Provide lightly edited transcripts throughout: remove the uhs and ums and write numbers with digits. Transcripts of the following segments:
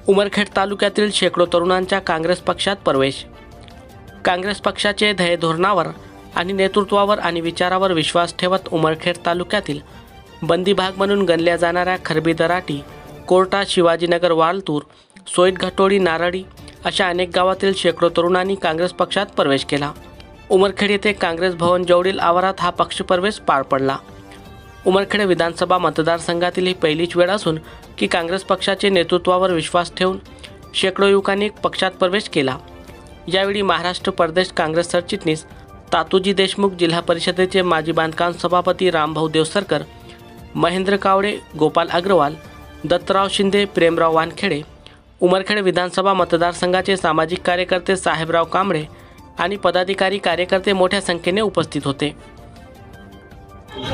उमरखेड तालुक्यातील शेकडो तरुणांचा काँग्रेस पक्षात प्रवेश। काँग्रेस पक्षाचे ध्येय धोरणावर आणि नेतृत्वावर आणि विचारावर विश्वास ठेवत उमरखेड तालुक्यातील बंदी भाग म्हणून गणल्या जाणाऱ्या खरबी दराटी, कोर्टा, शिवाजीनगर, वालतूर, सोईट, घाटोळी, नारळी अशा अनेक गावातील शेकडो तरुणांनी काँग्रेस पक्षात प्रवेश केला। उमरखेड येथे काँग्रेस भवन जवळील आवारात हा पक्ष प्रवेश पार पडला। उमरखेड विधानसभा मतदारसंघातील ही पहिलीच वेळ असून की काँग्रेस पक्षाचे नेतृत्वावर विश्वास ठेवून शेकडो युवकांनी पक्षात प्रवेश केला। यावेळी महाराष्ट्र प्रदेश काँग्रेस सरचिटणीस तातूजी देशमुख, जिल्हा परिषदेचे माजी बांधकाम सभापती रामभाऊ देवसरकर, महेंद्र कावडे, गोपाल अग्रवाल, दत्तराव शिंदे, प्रेमराव वानखेडे, उमरखेड विधानसभा मतदारसंघाचे सामाजिक कार्यकर्ते साहेबराव कांबळे आणि पदाधिकारी कार्यकर्ते मोठ्या संख्येने उपस्थित होते।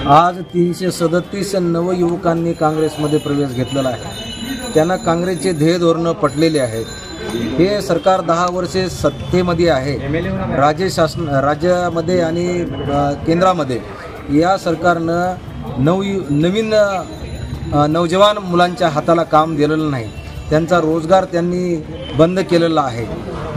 आज 337 नवयुवकांनी काँग्रेसमध्ये प्रवेश घेतलेला आहे। त्यांना काँग्रेसचे ध्येय धोरण पटलेले आहेत। हे सरकार 10 वर्षे सत्तेमध्ये आहे। राज्यामध्ये आणि केंद्रामध्ये या सरकारनं नवीन नौजवान मुलांच्या हाताला काम दिलेलं नाही। त्यांचा रोजगार त्यांनी बंद केलेला आहे।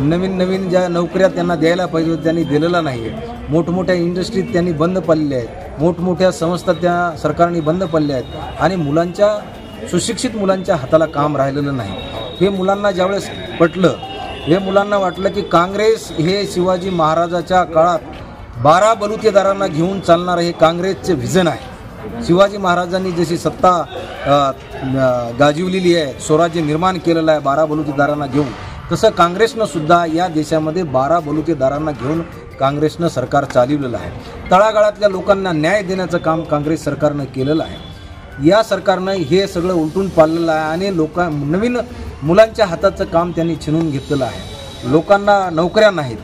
नवीन ज्या नोकऱ्या त्यांना द्यायला पाहिजे त्यांनी दिलेला नाही। मोठमोठ्या इंडस्ट्रीज त्यांनी बंद पडलेल्या आहेत। मोठमोठ्या संस्था त्या सरकारने बंद पडल्या आहेत आणि सुशिक्षित मुलांच्या हाताला काम राहिलेलं नाही। हे मुलांना ज्यावेळेस पटलं, हे मुलांना वाटलं की काँग्रेस हे शिवाजी महाराजाच्या काळात 12 बलुतेदारांना घेऊन चालणारं हे काँग्रेसचे व्हिजन आहे। शिवाजी महाराजांनी जशी सत्ता गाजवलेली आहे, स्वराज्य निर्माण केलेलं आहे 12 बलुतेदारांना घेऊन, तसं काँग्रेसनं सुद्धा या देशामध्ये 12 बलुतेदारांना घेऊन काँग्रेसनं सरकार चालवलेलं आहे। तळागाळातल्या लोकांना न्याय देण्याचं काम काँग्रेस सरकारनं केलेलं आहे। या सरकारनं हे सगळं उलटून पाडलेलं आहे आणि नवीन मुलांच्या हाताचं काम त्यांनी छिनून घेतलेलं आहे। लोकांना नोकऱ्या नाहीत,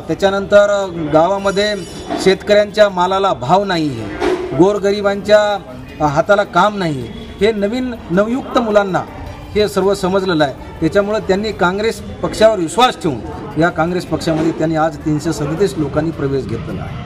त्याच्यानंतर गावामध्ये शेतकऱ्यांच्या मालाला भाव नाही आहे, गोरगरिबांच्या हाताला काम नाही आहे। हे नवयुक्त मुलांना हे सर्व समजलेलं आहे। त्याच्यामुळे त्यांनी काँग्रेस पक्षावर विश्वास ठेवून या काँग्रेस पक्षामध्ये त्यांनी आज 337 लोकांनी प्रवेश घेतलेला आहे।